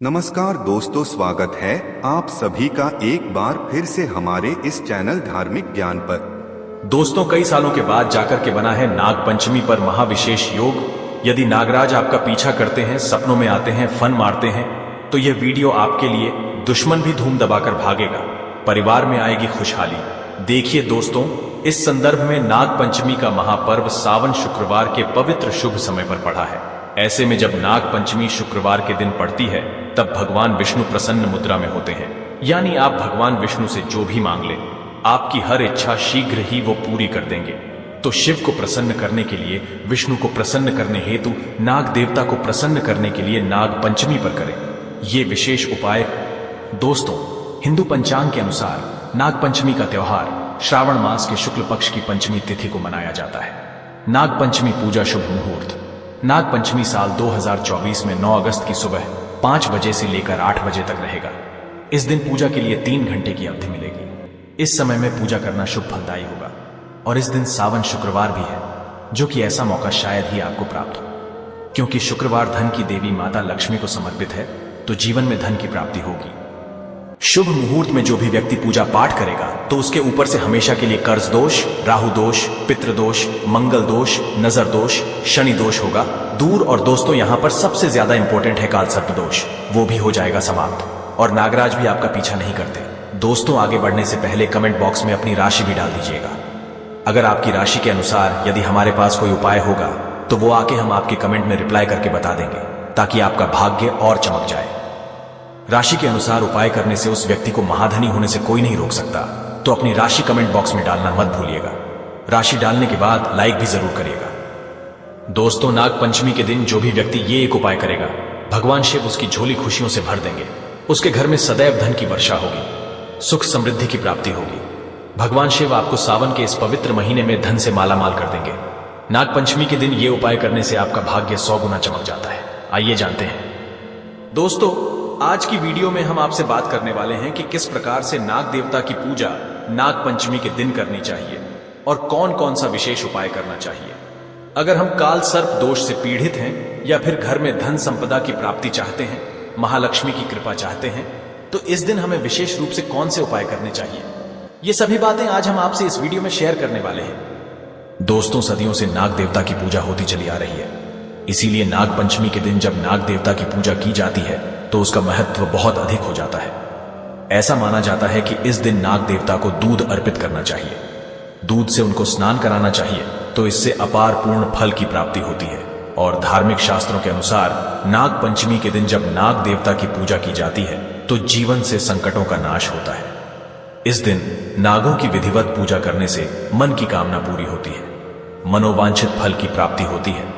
नमस्कार दोस्तों, स्वागत है आप सभी का एक बार फिर से हमारे इस चैनल धार्मिक ज्ञान पर। दोस्तों, कई सालों के बाद जाकर के बना है नाग पंचमी पर महाविशेष योग। यदि नागराज आपका पीछा करते हैं, सपनों में आते हैं, फन मारते हैं, तो यह वीडियो आपके लिए। दुश्मन भी धूम दबाकर भागेगा, परिवार में आएगी खुशहाली। देखिए दोस्तों, इस संदर्भ में नाग पंचमी का महापर्व सावन शुक्रवार के पवित्र शुभ समय पर पड़ा है। ऐसे में जब नाग पंचमी शुक्रवार के दिन पड़ती है, तब भगवान विष्णु प्रसन्न मुद्रा में होते हैं। यानी आप भगवान विष्णु से जो भी मांग ले, आपकी हर इच्छा शीघ्र ही वो पूरी कर देंगे। तो शिव को प्रसन्न करने के लिए, विष्णु को प्रसन्न करने हेतु, नाग देवता को प्रसन्न करने के लिए नाग पंचमी पर करें ये विशेष उपाय। दोस्तों, हिंदू पंचांग के अनुसार नाग पंचमी का त्योहार श्रावण मास के शुक्ल पक्ष की पंचमी तिथि को मनाया जाता है। नाग पंचमी पूजा शुभ मुहूर्त। नाग पंचमी साल 2024 में 9 अगस्त की सुबह 5 बजे से लेकर 8 बजे तक रहेगा। इस दिन पूजा के लिए 3 घंटे की अवधि मिलेगी। इस समय में पूजा करना शुभ फलदायी होगा और इस दिन सावन शुक्रवार भी है, जो कि ऐसा मौका शायद ही आपको प्राप्त हो। क्योंकि शुक्रवार धन की देवी माता लक्ष्मी को समर्पित है, तो जीवन में धन की प्राप्ति होगी। शुभ मुहूर्त में जो भी व्यक्ति पूजा पाठ करेगा, तो उसके ऊपर से हमेशा के लिए कर्ज दोष, राहु दोष, पितृ दोष, मंगल दोष, नजर दोष, शनि दोष होगा दूर। और दोस्तों, यहां पर सबसे ज्यादा इंपॉर्टेंट है काल सर्प दोष, वो भी हो जाएगा समाप्त और नागराज भी आपका पीछा नहीं करते। दोस्तों, आगे बढ़ने से पहले कमेंट बॉक्स में अपनी राशि भी डाल दीजिएगा। अगर आपकी राशि के अनुसार यदि हमारे पास कोई उपाय होगा, तो वो आके हम आपके कमेंट में रिप्लाई करके बता देंगे, ताकि आपका भाग्य और चमक जाए। राशि के अनुसार उपाय करने से उस व्यक्ति को महाधनी होने से कोई नहीं रोक सकता। तो अपनी राशि कमेंट बॉक्स में डालना मत भूलिएगा। राशि डालने के बाद लाइक भी जरूर करिएगा। दोस्तों, नाग पंचमी के दिन जो भी व्यक्ति ये एक उपाय करेगा, भगवान शिव उसकी झोली खुशियों से भर देंगे। उसके घर में सदैव धन की वर्षा होगी, सुख समृद्धि की प्राप्ति होगी। भगवान शिव आपको सावन के इस पवित्र महीने में धन से मालामाल कर देंगे। नाग पंचमी के दिन ये उपाय करने से आपका भाग्य 100 गुना चमक जाता है। आइए जानते हैं। दोस्तों, आज की वीडियो में हम आपसे बात करने वाले हैं कि किस प्रकार से नाग देवता की पूजा नाग पंचमी के दिन करनी चाहिए और कौन कौन सा विशेष उपाय करना चाहिए। अगर हम काल सर्प दोष से पीड़ित हैं या फिर घर में धन संपदा की प्राप्ति चाहते हैं, महालक्ष्मी की कृपा चाहते हैं, तो इस दिन हमें विशेष रूप से कौन से उपाय करने चाहिए, ये सभी बातें आज हम आपसे इस वीडियो में शेयर करने वाले हैं। दोस्तों, सदियों से नाग देवता की पूजा होती चली आ रही है। इसीलिए नाग पंचमी के दिन जब नाग देवता की पूजा की जाती है, तो उसका महत्व बहुत अधिक हो जाता है। ऐसा माना जाता है कि इस दिन नाग देवता को दूध अर्पित करना चाहिए। दूध से उनको स्नान कराना चाहिए, तो इससे अपार पूर्ण फल की प्राप्ति होती है। और धार्मिक शास्त्रों के अनुसार नाग पंचमी के दिन जब नाग देवता की पूजा की जाती है, तो जीवन से संकटों का नाश होता है। इस दिन नागों की विधिवत पूजा करने से मन की कामना पूरी होती है, मनोवांछित फल की प्राप्ति होती है।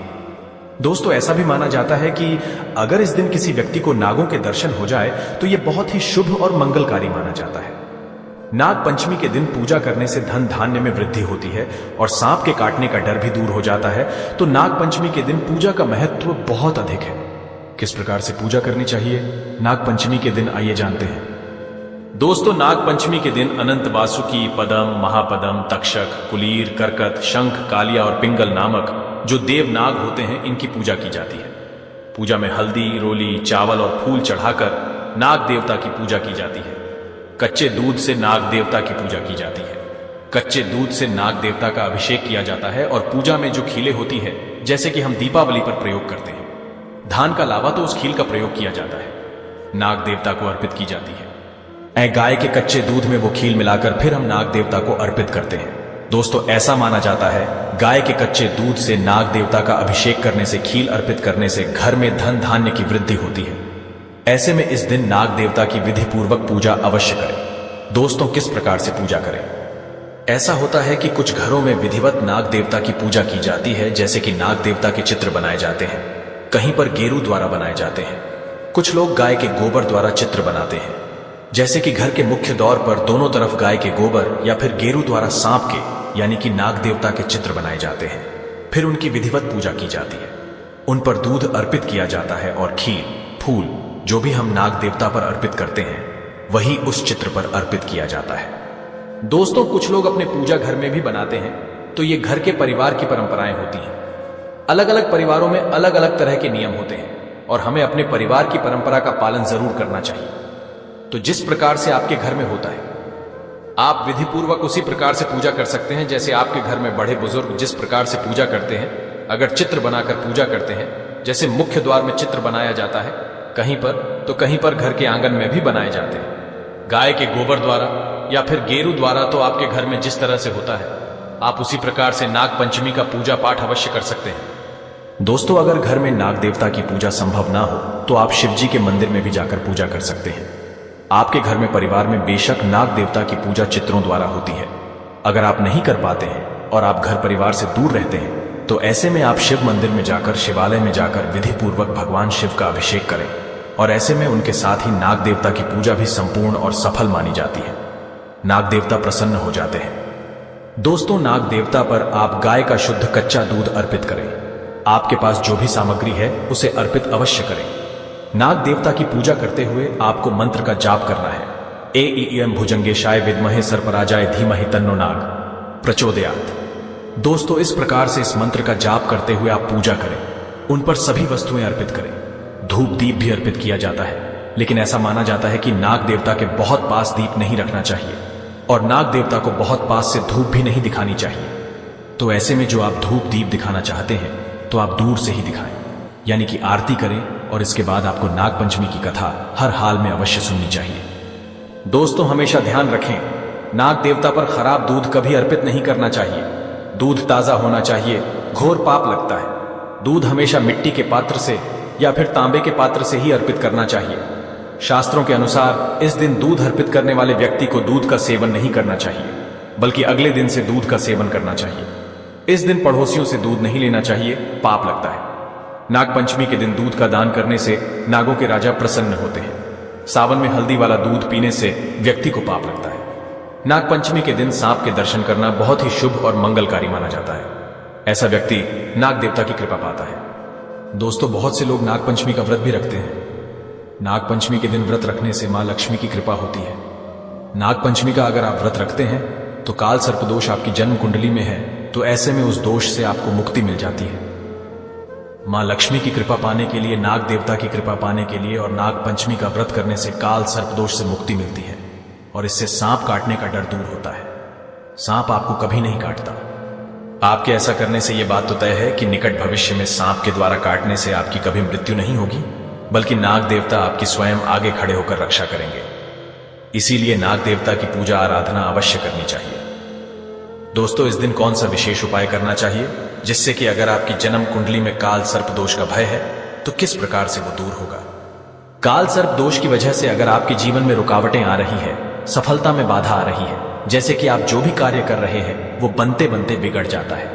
दोस्तों, ऐसा भी माना जाता है कि अगर इस दिन किसी व्यक्ति को नागों के दर्शन हो जाए, तो यह बहुत ही शुभ और मंगलकारी माना जाता है। नाग पंचमी के दिन पूजा करने से धन धान्य में वृद्धि होती है और सांप के काटने का डर भी दूर हो जाता है। तो नाग पंचमी के दिन पूजा का महत्व बहुत अधिक है। किस प्रकार से पूजा करनी चाहिए नाग पंचमी के दिन, आइए जानते हैं। दोस्तों, नाग पंचमी के दिन अनंत वासुकी, पदम, महापदम, तक्षक, कुलीर, करकत, शंख, कालिया और पिंगल नामक जो देवनाग होते हैं, इनकी पूजा की जाती है। पूजा में हल्दी, रोली, चावल और फूल चढ़ाकर नाग देवता की पूजा की जाती है। कच्चे दूध से नाग देवता की पूजा की जाती है। कच्चे दूध से नाग देवता का अभिषेक किया जाता है और पूजा में जो खीलें होती है, जैसे कि हम दीपावली पर प्रयोग करते हैं, धान का लावा, तो उस खील का प्रयोग किया जाता है, नाग देवता को अर्पित की जाती है। गाय के कच्चे दूध में वो खील मिलाकर फिर हम नाग देवता को अर्पित करते हैं। दोस्तों, ऐसा माना जाता है, गाय के कच्चे दूध से नाग देवता का अभिषेक करने से, खील अर्पित करने से घर में धन धान्य की वृद्धि होती है। ऐसे में इस दिन नाग देवता की विधि पूर्वक पूजा अवश्य करें। दोस्तों, किस प्रकार से पूजा करें? ऐसा होता है कि कुछ घरों में विधिवत नाग देवता की पूजा की जाती है, जैसे कि नाग देवता के चित्र बनाए जाते हैं, कहीं पर गेरू द्वारा बनाए जाते हैं। कुछ लोग गाय के गोबर द्वारा चित्र बनाते हैं, जैसे कि घर के मुख्य द्वार पर दोनों तरफ गाय के गोबर या फिर गेरू द्वारा सांप के, यानी कि नाग देवता के चित्र बनाए जाते हैं। फिर उनकी विधिवत पूजा की जाती है, उन पर दूध अर्पित किया जाता है और खीर, फूल जो भी हम नाग देवता पर अर्पित करते हैं, वही उस चित्र पर अर्पित किया जाता है। दोस्तों, कुछ लोग अपने पूजा घर में भी बनाते हैं, तो ये घर के परिवार की परंपराएं होती हैं। अलग अलग परिवारों में अलग अलग तरह के नियम होते हैं और हमें अपने परिवार की परंपरा का पालन जरूर करना चाहिए। तो जिस प्रकार से आपके घर में होता है, आप विधि पूर्वक उसी प्रकार से पूजा कर सकते हैं जैसे आपके घर में बड़े बुजुर्ग जिस प्रकार से पूजा करते हैं। अगर चित्र बनाकर पूजा करते हैं, जैसे मुख्य द्वार में चित्र बनाया जाता है कहीं पर, तो कहीं पर घर के आंगन में भी बनाए जाते हैं। गाय के गोबर द्वारा या फिर गेरू द्वारा तो आपके घर में जिस तरह से होता है, आप उसी प्रकार से नाग पंचमी का पूजा पाठ अवश्य कर सकते हैं। दोस्तों, अगर घर में नाग देवता की पूजा संभव ना हो तो आप शिव जी के मंदिर में भी जाकर पूजा कर सकते हैं। आपके घर में परिवार में बेशक नाग देवता की पूजा चित्रों द्वारा होती है। अगर आप नहीं कर पाते हैं और आप घर परिवार से दूर रहते हैं, तो ऐसे में आप शिव मंदिर में जाकर, शिवालय में जाकर विधि पूर्वक भगवान शिव का अभिषेक करें। और ऐसे में उनके साथ ही नाग देवता की पूजा भी संपूर्ण और सफल मानी जाती है। नाग देवता प्रसन्न हो जाते हैं। दोस्तों, नाग देवता पर आप गाय का शुद्ध कच्चा दूध अर्पित करें। आपके पास जो भी सामग्री है उसे अर्पित अवश्य करें। नाग देवता की पूजा करते हुए आपको मंत्र का जाप करना है। ऐं भुजंगेशाय विद्महे सर्पराजाय धीमहि तन्नो नाग प्रचोदयात्। दोस्तों, इस प्रकार से इस मंत्र का जाप करते हुए आप पूजा करें। उन पर सभी वस्तुएं अर्पित करें। धूप दीप भी अर्पित किया जाता है, लेकिन ऐसा माना जाता है कि नाग देवता के बहुत पास दीप नहीं रखना चाहिए और नाग देवता को बहुत पास से धूप भी नहीं दिखानी चाहिए। तो ऐसे में जो आप धूप दीप दिखाना चाहते हैं तो आप दूर से ही दिखाएं, यानी कि आरती करें। और इसके बाद आपको नाग पंचमी की कथा हर हाल में अवश्य सुननी चाहिए। दोस्तों, हमेशा ध्यान रखें, नाग देवता पर खराब दूध कभी अर्पित नहीं करना चाहिए। दूध ताजा होना चाहिए, घोर पाप लगता है। दूध हमेशा मिट्टी के पात्र से या फिर तांबे के पात्र से ही अर्पित करना चाहिए। शास्त्रों के अनुसार इस दिन दूध अर्पित करने वाले व्यक्ति को दूध का सेवन नहीं करना चाहिए, बल्कि अगले दिन से दूध का सेवन करना चाहिए। इस दिन पड़ोसियों से दूध नहीं लेना चाहिए, पाप लगता है। नाग पंचमी के दिन दूध का दान करने से नागों के राजा प्रसन्न होते हैं। सावन में हल्दी वाला दूध पीने से व्यक्ति को पाप लगता है। नाग पंचमी के दिन सांप के दर्शन करना बहुत ही शुभ और मंगलकारी माना जाता है। ऐसा व्यक्ति नाग देवता की कृपा पाता है। दोस्तों, बहुत से लोग नाग पंचमी का व्रत भी रखते हैं। नाग पंचमी के दिन व्रत रखने से मां लक्ष्मी की कृपा होती है। नाग पंचमी का अगर आप व्रत रखते हैं तो काल सर्प दोष आपकी जन्म कुंडली में है, तो ऐसे में उस दोष से आपको मुक्ति मिल जाती है। मां लक्ष्मी की कृपा पाने के लिए, नाग देवता की कृपा पाने के लिए और नाग पंचमी का व्रत करने से काल सर्प दोष से मुक्ति मिलती है और इससे सांप काटने का डर दूर होता है। सांप आपको कभी नहीं काटता। आपके ऐसा करने से यह बात तो तय है कि निकट भविष्य में सांप के द्वारा काटने से आपकी कभी मृत्यु नहीं होगी, बल्कि नाग देवता आपकी स्वयं आगे खड़े होकर रक्षा करेंगे। इसीलिए नाग देवता की पूजा आराधना अवश्य करनी चाहिए। दोस्तों, इस दिन कौन सा विशेष उपाय करना चाहिए जिससे कि अगर आपकी जन्म कुंडली में काल सर्प दोष का भय है तो किस प्रकार से वो दूर होगा? काल सर्प दोष की वजह से अगर आपके जीवन में रुकावटें आ रही है, सफलता में बाधा आ रही है, जैसे कि आप जो भी कार्य कर रहे हैं वो बनते बनते बिगड़ जाता है।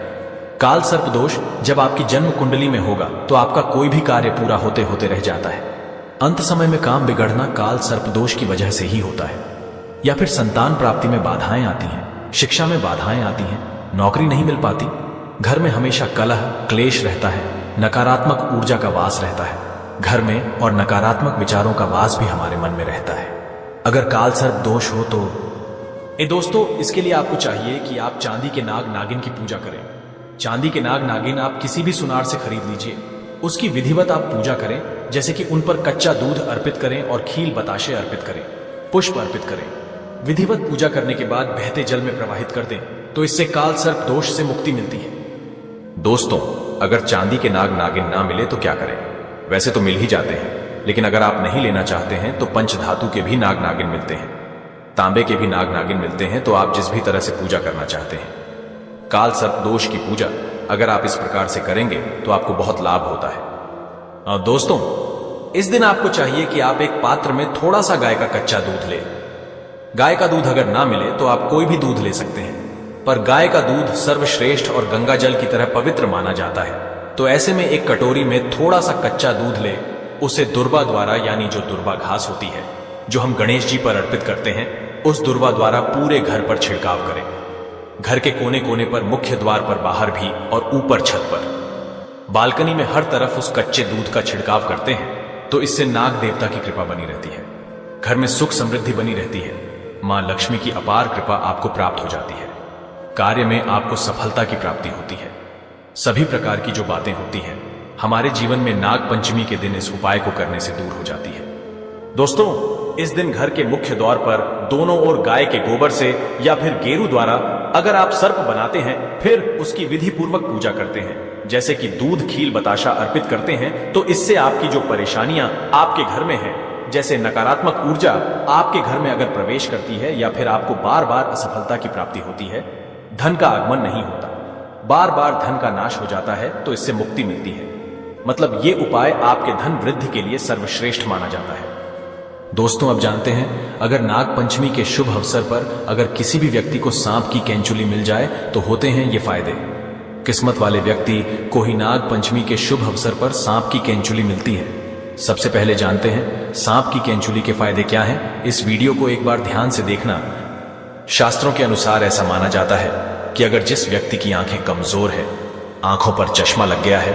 काल सर्प दोष जब आपकी जन्म कुंडली में होगा तो आपका कोई भी कार्य पूरा होते होते रह जाता है। अंत समय में काम बिगड़ना काल सर्प दोष की वजह से ही होता है। या फिर संतान प्राप्ति में बाधाएं आती हैं, शिक्षा में बाधाएं आती हैं, नौकरी नहीं मिल पाती, घर में हमेशा कलह क्लेश रहता है, नकारात्मक ऊर्जा का वास रहता है घर में और नकारात्मक विचारों का वास भी हमारे मन में रहता है। अगर काल सर्प दोष हो तो दोस्तों, इसके लिए आपको चाहिए कि आप चांदी के नाग नागिन की पूजा करें। चांदी के नाग नागिन आप किसी भी सुनार से खरीद लीजिए, उसकी विधिवत आप पूजा करें, जैसे कि उन पर कच्चा दूध अर्पित करें और खील बताशे अर्पित करें, पुष्प अर्पित करें। विधिवत पूजा करने के बाद बहते जल में प्रवाहित कर दें, तो इससे काल सर्प दोष से मुक्ति मिलती है। दोस्तों, अगर चांदी के नाग नागिन ना मिले तो क्या करें? वैसे तो मिल ही जाते हैं, लेकिन अगर आप नहीं लेना चाहते हैं तो पंच धातु के भी नाग नागिन मिलते हैं, तांबे के भी नाग नागिन मिलते हैं। तो आप जिस भी तरह से पूजा करना चाहते हैं, काल सर्प दोष की पूजा अगर आप इस प्रकार से करेंगे तो आपको बहुत लाभ होता है। और दोस्तों, इस दिन आपको चाहिए कि आप एक पात्र में थोड़ा सा गाय का कच्चा दूध लें। गाय का दूध अगर ना मिले तो आप कोई भी दूध ले सकते हैं, पर गाय का दूध सर्वश्रेष्ठ और गंगा जल की तरह पवित्र माना जाता है। तो ऐसे में एक कटोरी में थोड़ा सा कच्चा दूध ले, उसे दुर्वा द्वारा, यानी जो दुर्वा घास होती है जो हम गणेश जी पर अर्पित करते हैं, उस दुर्वा द्वारा पूरे घर पर छिड़काव करें। घर के कोने कोने पर, मुख्य द्वार पर, बाहर भी और ऊपर छत पर, बालकनी में हर तरफ उस कच्चे दूध का छिड़काव करते हैं। तो इससे नाग देवता की कृपा बनी रहती है, घर में सुख समृद्धि बनी रहती है, मां लक्ष्मी की अपार कृपा आपको प्राप्त हो जाती है, कार्य में आपको सफलता की प्राप्ति होती है। सभी प्रकार की जो बातें होती हैं हमारे जीवन में नाग पंचमी के दिन इस उपाय को करने से दूर हो जाती है। दोस्तों, इस दिन घर के मुख्य द्वार पर दोनों ओर गाय के गोबर से या फिर गेरू द्वारा अगर आप सर्प बनाते हैं, फिर उसकी विधि पूर्वक पूजा करते हैं, जैसे कि दूध, खील, बताशा अर्पित करते हैं, तो इससे आपकी जो परेशानियां आपके घर में है, जैसे नकारात्मक ऊर्जा आपके घर में अगर प्रवेश करती है या फिर आपको बार बार असफलता की प्राप्ति होती है, धन का आगमन नहीं होता, बार बार धन का नाश हो जाता है, तो इससे मुक्ति मिलती है। मतलब ये उपाय आपके धन वृद्धि के लिए सर्वश्रेष्ठ माना जाता है। दोस्तों, अब जानते हैं, अगर नाग पंचमी के शुभ अवसर पर अगर किसी भी व्यक्ति को सांप की केंचुली मिल जाए तो होते हैं ये फायदे। किस्मत वाले व्यक्ति को ही नाग पंचमी के शुभ अवसर पर सांप की केंचुली मिलती है। सबसे पहले जानते हैं सांप की केंचुली के फायदे क्या हैं। इस वीडियो को एक बार ध्यान से देखना। शास्त्रों के अनुसार ऐसा माना जाता है कि अगर जिस व्यक्ति की आंखें कमजोर है, आंखों पर चश्मा लग गया है,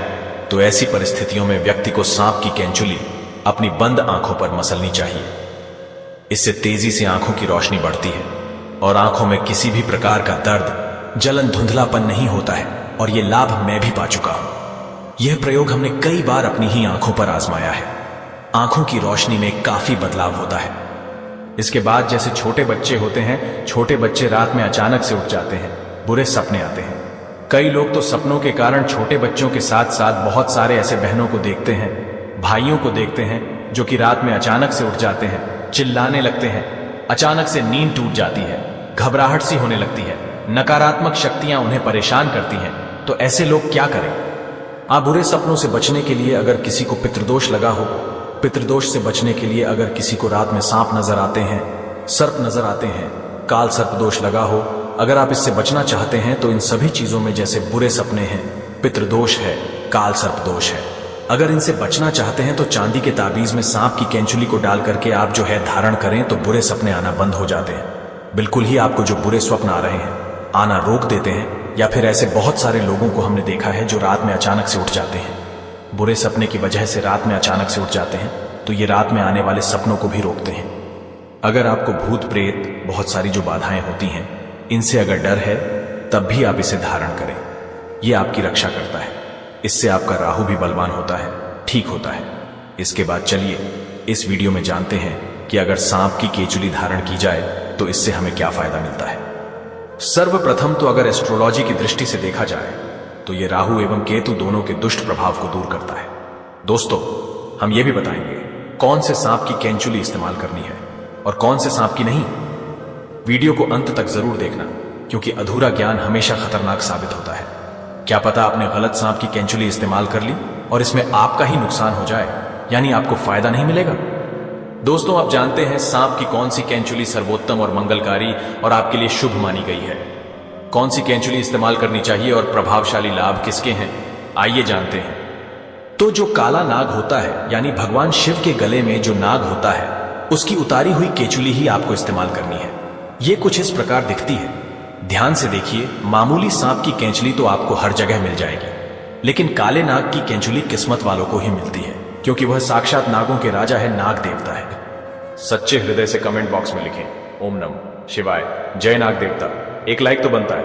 तो ऐसी परिस्थितियों में व्यक्ति को सांप की केंचुली अपनी बंद आंखों पर मसलनी चाहिए। इससे तेजी से आंखों की रोशनी बढ़ती है और आंखों में किसी भी प्रकार का दर्द, जलन, धुंधलापन नहीं होता है। और यह लाभ मैं भी पा चुका हूं। यह प्रयोग हमने कई बार अपनी ही आंखों पर आजमाया है। आंखों की रोशनी में काफी बदलाव होता है। इसके बाद जैसे छोटे बच्चे होते हैं, छोटे बच्चे रात में अचानक से उठ जाते हैं, बुरे सपने आते हैं। कई लोग तो सपनों के कारण छोटे बच्चों के साथ साथ बहुत सारे ऐसे बहनों को देखते हैं, भाइयों को देखते हैं, जो कि रात में अचानक से उठ जाते हैं, चिल्लाने लगते हैं, अचानक से नींद टूट जाती है, घबराहट सी होने लगती है, नकारात्मक शक्तियां उन्हें परेशान करती हैं। तो ऐसे लोग क्या करें? आप बुरे सपनों से बचने के लिए अगर किसी को पितृदोष लगा हो, पितृदोष से बचने के लिए अगर किसी को रात में सांप नजर आते हैं, सर्प नजर आते हैं, काल सर्प दोष लगा हो, अगर आप इससे बचना चाहते हैं तो इन सभी चीजों में जैसे बुरे सपने हैं, पितृदोष है, काल सर्प दोष है, अगर इनसे बचना चाहते हैं तो चांदी के ताबीज में सांप की केंचुली को डाल करके आप जो है धारण करें तो बुरे सपने आना बंद हो जाते हैं। बिल्कुल ही आपको जो बुरे स्वप्न आ रहे हैं आना रोक देते हैं। या फिर ऐसे बहुत सारे लोगों को हमने देखा है जो रात में अचानक से उठ जाते हैं, बुरे सपने की वजह से रात में अचानक से उठ जाते हैं, तो ये रात में आने वाले सपनों को भी रोकते हैं। अगर आपको भूत प्रेत, बहुत सारी जो बाधाएं होती हैं, इनसे अगर डर है, तब भी आप इसे धारण करें। यह आपकी रक्षा करता है। इससे आपका राहु भी बलवान होता है, ठीक होता है। इसके बाद चलिए इस वीडियो में जानते हैं कि अगर सांप की केंचुली धारण की जाए तो इससे हमें क्या फायदा मिलता है। सर्वप्रथम तो अगर एस्ट्रोलॉजी की दृष्टि से देखा जाए तो यह राहु एवं केतु दोनों के दुष्ट प्रभाव को दूर करता है। दोस्तों, हम यह भी बताएंगे कौन से सांप की केंचुली इस्तेमाल करनी है और कौन से सांप की नहीं। वीडियो को अंत तक जरूर देखना, क्योंकि अधूरा ज्ञान हमेशा खतरनाक साबित होता है। क्या पता आपने गलत सांप की केंचुली इस्तेमाल कर ली और इसमें आपका ही नुकसान हो जाए, यानी आपको फायदा नहीं मिलेगा। दोस्तों, आप जानते हैं सांप की कौन सी केंचुली सर्वोत्तम और मंगलकारी और आपके लिए शुभ मानी गई है। कौन सी केंचुली इस्तेमाल करनी चाहिए और प्रभावशाली लाभ किसके हैं, आइए जानते हैं। तो जो काला नाग होता है, यानी भगवान शिव के गले में जो नाग होता है, उसकी उतारी हुई केंचुली ही आपको इस्तेमाल करनी है। ये कुछ इस प्रकार दिखती है। ध्यान से देखिए, मामूली सांप की केंचुली तो आपको हर जगह मिल जाएगी, लेकिन काले नाग की केंचुली किस्मत वालों को ही मिलती है, क्योंकि वह साक्षात नागों के राजा है, नाग देवता है। सच्चे हृदय से कमेंट बॉक्स में लिखें ओम नमः शिवाय, जय नाग देवता। एक लाइक तो बनता है।